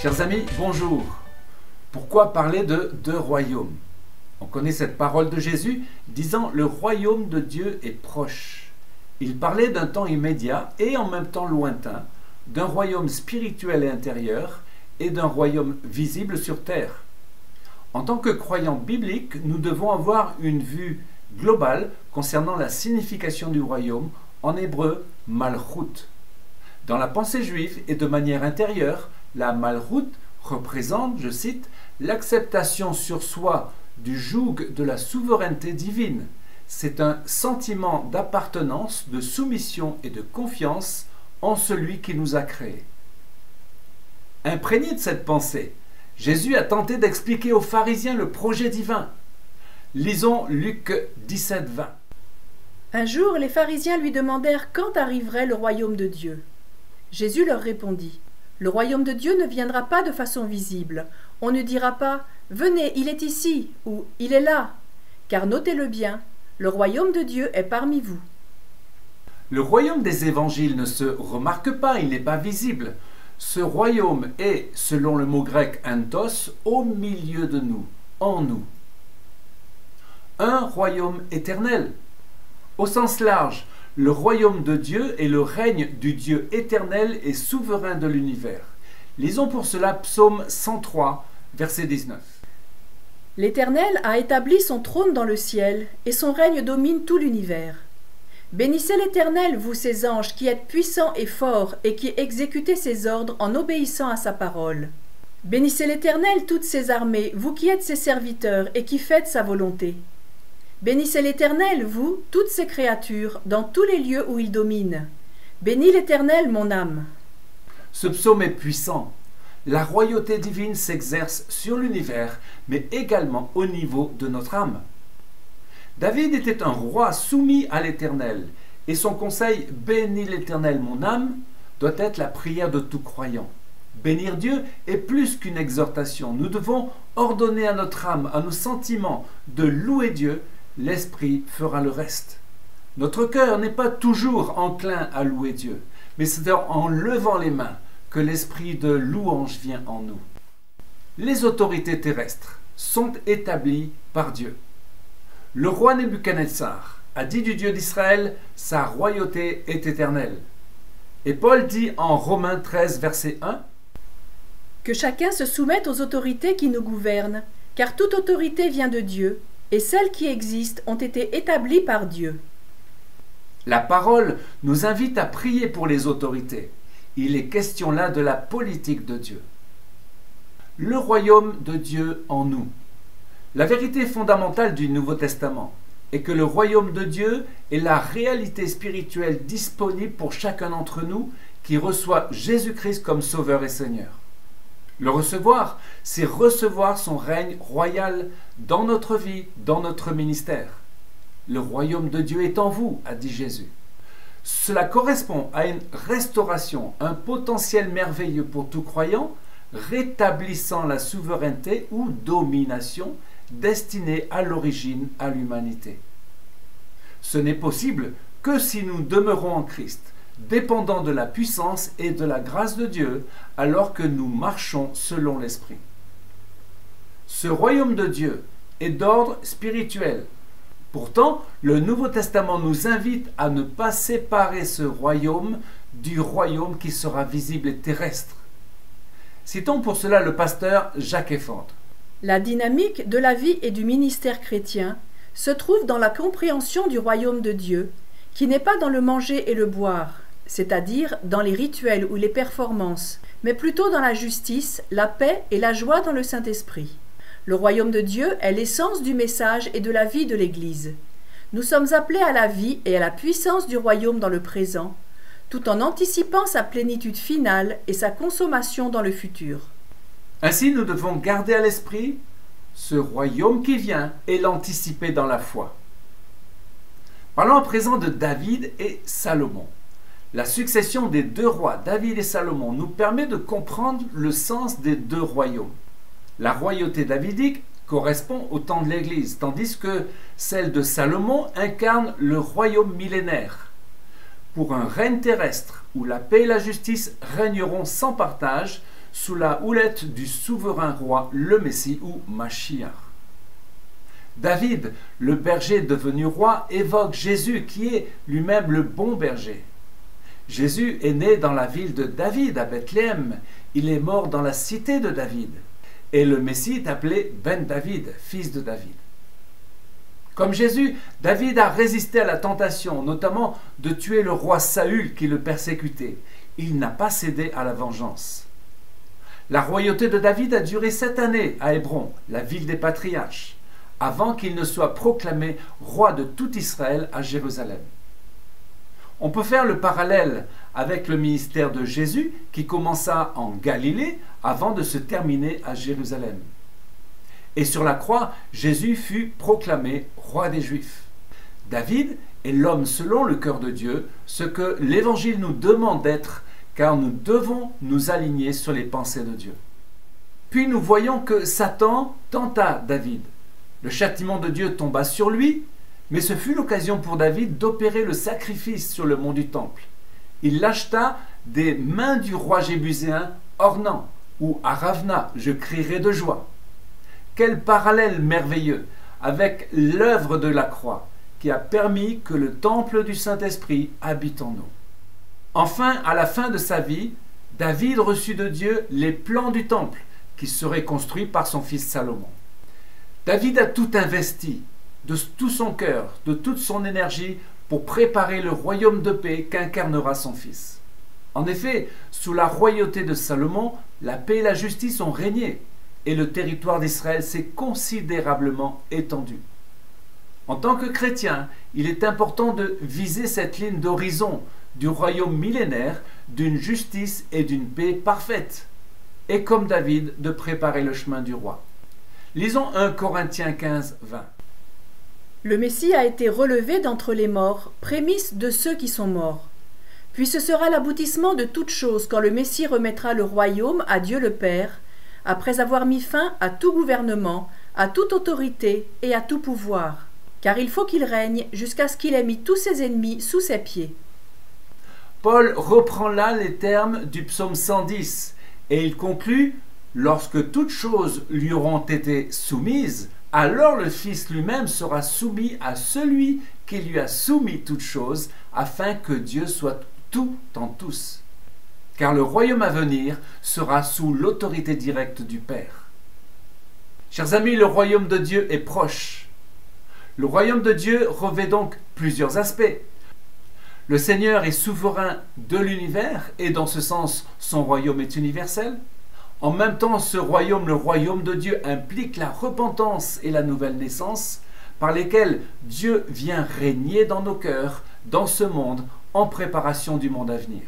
Chers amis, bonjour. Pourquoi parler de deux royaumes? On connaît cette parole de Jésus disant « Le royaume de Dieu est proche ». Il parlait d'un temps immédiat et en même temps lointain, d'un royaume spirituel et intérieur et d'un royaume visible sur terre. En tant que croyants bibliques, nous devons avoir une vue globale concernant la signification du royaume, en hébreu « malchut ». Dans la pensée juive et de manière intérieure, la malchut représente, je cite, l'acceptation sur soi du joug de la souveraineté divine. C'est un sentiment d'appartenance, de soumission et de confiance en celui qui nous a créés. Imprégné de cette pensée, Jésus a tenté d'expliquer aux pharisiens le projet divin. Lisons Luc 17, 20. Un jour, les pharisiens lui demandèrent quand arriverait le royaume de Dieu. Jésus leur répondit: Le royaume de Dieu ne viendra pas de façon visible. On ne dira pas « Venez, il est ici » ou « Il est là », car notez-le bien, le royaume de Dieu est parmi vous. Le royaume des évangiles ne se remarque pas, il n'est pas visible. Ce royaume est, selon le mot grec entos, au milieu de nous, en nous. Un royaume éternel. Au sens large, le royaume de Dieu est le règne du Dieu éternel et souverain de l'univers. Lisons pour cela Psaume 103, verset 19. L'Éternel a établi son trône dans le ciel, et son règne domine tout l'univers. Bénissez l'Éternel, vous ses anges, qui êtes puissants et forts, et qui exécutez ses ordres en obéissant à sa parole. Bénissez l'Éternel, toutes ses armées, vous qui êtes ses serviteurs, et qui faites sa volonté. Bénissez l'Éternel, vous, toutes ses créatures, dans tous les lieux où il domine. Bénis l'Éternel, mon âme. Ce psaume est puissant. La royauté divine s'exerce sur l'univers, mais également au niveau de notre âme. David était un roi soumis à l'Éternel, et son conseil « Bénis l'Éternel, mon âme » doit être la prière de tout croyant. Bénir Dieu est plus qu'une exhortation. Nous devons ordonner à notre âme, à nos sentiments, de louer Dieu. L'Esprit fera le reste. Notre cœur n'est pas toujours enclin à louer Dieu, mais c'est en levant les mains que l'esprit de louange vient en nous. Les autorités terrestres sont établies par Dieu. Le roi Nebuchadnezzar a dit du Dieu d'Israël, sa royauté est éternelle. Et Paul dit en Romains 13, verset 1, Que chacun se soumette aux autorités qui nous gouvernent, car toute autorité vient de Dieu, et celles qui existent ont été établies par Dieu. La parole nous invite à prier pour les autorités. Il est question là de la politique de Dieu. Le royaume de Dieu en nous. La vérité fondamentale du Nouveau Testament est que le royaume de Dieu est la réalité spirituelle disponible pour chacun d'entre nous qui reçoit Jésus-Christ comme Sauveur et Seigneur. Le recevoir, c'est recevoir son règne royal dans notre vie, dans notre ministère. Le royaume de Dieu est en vous, a dit Jésus. Cela correspond à une restauration, un potentiel merveilleux pour tout croyant, rétablissant la souveraineté ou domination destinée à l'origine à l'humanité. Ce n'est possible que si nous demeurons en Christ, dépendant de la puissance et de la grâce de Dieu, alors que nous marchons selon l'Esprit. Ce royaume de Dieu est d'ordre spirituel. Pourtant, le Nouveau Testament nous invite à ne pas séparer ce royaume du royaume qui sera visible et terrestre. Citons pour cela le pasteur Jacques Efford. La dynamique de la vie et du ministère chrétien se trouve dans la compréhension du royaume de Dieu, qui n'est pas dans le manger et le boire, c'est-à-dire dans les rituels ou les performances, mais plutôt dans la justice, la paix et la joie dans le Saint-Esprit. Le royaume de Dieu est l'essence du message et de la vie de l'Église. Nous sommes appelés à la vie et à la puissance du royaume dans le présent, tout en anticipant sa plénitude finale et sa consommation dans le futur. Ainsi, nous devons garder à l'esprit ce royaume qui vient et l'anticiper dans la foi. Parlons à présent de David et Salomon. La succession des deux rois, David et Salomon, nous permet de comprendre le sens des deux royaumes. La royauté davidique correspond au temps de l'Église, tandis que celle de Salomon incarne le royaume millénaire. Pour un règne terrestre où la paix et la justice régneront sans partage, sous la houlette du souverain roi, le Messie ou Mashiach. David, le berger devenu roi, évoque Jésus qui est lui-même le bon berger. Jésus est né dans la ville de David, à Bethléem. Il est mort dans la cité de David. Et le Messie est appelé Ben David, fils de David. Comme Jésus, David a résisté à la tentation, notamment de tuer le roi Saül qui le persécutait. Il n'a pas cédé à la vengeance. La royauté de David a duré 7 années à Hébron, la ville des patriarches, avant qu'il ne soit proclamé roi de tout Israël à Jérusalem. On peut faire le parallèle avec le ministère de Jésus qui commença en Galilée avant de se terminer à Jérusalem. Et sur la croix, Jésus fut proclamé roi des Juifs. David est l'homme selon le cœur de Dieu, ce que l'Évangile nous demande d'être, car nous devons nous aligner sur les pensées de Dieu. Puis nous voyons que Satan tenta David. Le châtiment de Dieu tomba sur lui, mais ce fut l'occasion pour David d'opérer le sacrifice sur le mont du Temple. Il l'acheta des mains du roi jébuséen Ornan, ou Aravna, je crierai de joie. Quel parallèle merveilleux avec l'œuvre de la croix qui a permis que le temple du Saint-Esprit habite en nous. Enfin, à la fin de sa vie, David reçut de Dieu les plans du temple qui seraient construits par son fils Salomon. David a tout investi, de tout son cœur, de toute son énergie, pour préparer le royaume de paix qu'incarnera son fils. En effet, sous la royauté de Salomon, la paix et la justice ont régné, et le territoire d'Israël s'est considérablement étendu. En tant que chrétien, il est important de viser cette ligne d'horizon du royaume millénaire, d'une justice et d'une paix parfaite, et comme David, de préparer le chemin du roi. Lisons 1 Corinthiens 15, 20. Le Messie a été relevé d'entre les morts, prémisse de ceux qui sont morts. Puis ce sera l'aboutissement de toutes choses quand le Messie remettra le royaume à Dieu le Père, après avoir mis fin à tout gouvernement, à toute autorité et à tout pouvoir. Car il faut qu'il règne jusqu'à ce qu'il ait mis tous ses ennemis sous ses pieds. Paul reprend là les termes du psaume 110 et il conclut « Lorsque toutes choses lui auront été soumises, alors le Fils lui-même sera soumis à celui qui lui a soumis toutes choses, afin que Dieu soit tout en tous. Car le royaume à venir sera sous l'autorité directe du Père. » Chers amis, le royaume de Dieu est proche. Le royaume de Dieu revêt donc plusieurs aspects. Le Seigneur est souverain de l'univers et dans ce sens, son royaume est universel. En même temps, ce royaume, le royaume de Dieu, implique la repentance et la nouvelle naissance par lesquelles Dieu vient régner dans nos cœurs, dans ce monde, en préparation du monde à venir.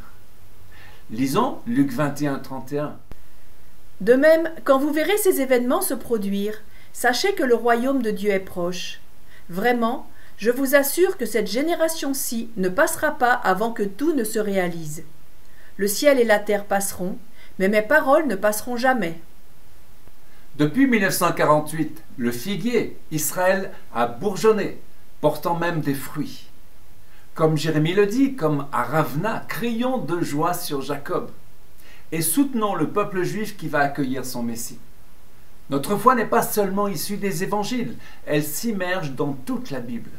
Lisons Luc 21, 31. De même, quand vous verrez ces événements se produire, sachez que le royaume de Dieu est proche. Vraiment, je vous assure que cette génération-ci ne passera pas avant que tout ne se réalise. Le ciel et la terre passeront, mais mes paroles ne passeront jamais. Depuis 1948, le figuier, Israël, a bourgeonné, portant même des fruits. Comme Jérémie le dit, comme à Ravna, crions de joie sur Jacob et soutenons le peuple juif qui va accueillir son Messie. Notre foi n'est pas seulement issue des évangiles, elle s'immerge dans toute la Bible.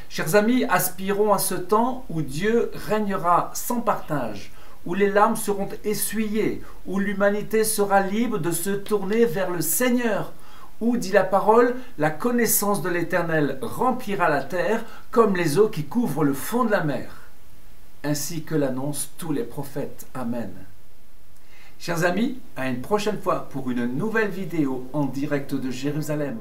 Chers amis, aspirons à ce temps où Dieu régnera sans partage, où les larmes seront essuyées, où l'humanité sera libre de se tourner vers le Seigneur, où, dit la parole, la connaissance de l'Éternel remplira la terre comme les eaux qui couvrent le fond de la mer, ainsi que l'annoncent tous les prophètes. Amen. Chers amis, à une prochaine fois pour une nouvelle vidéo en direct de Jérusalem.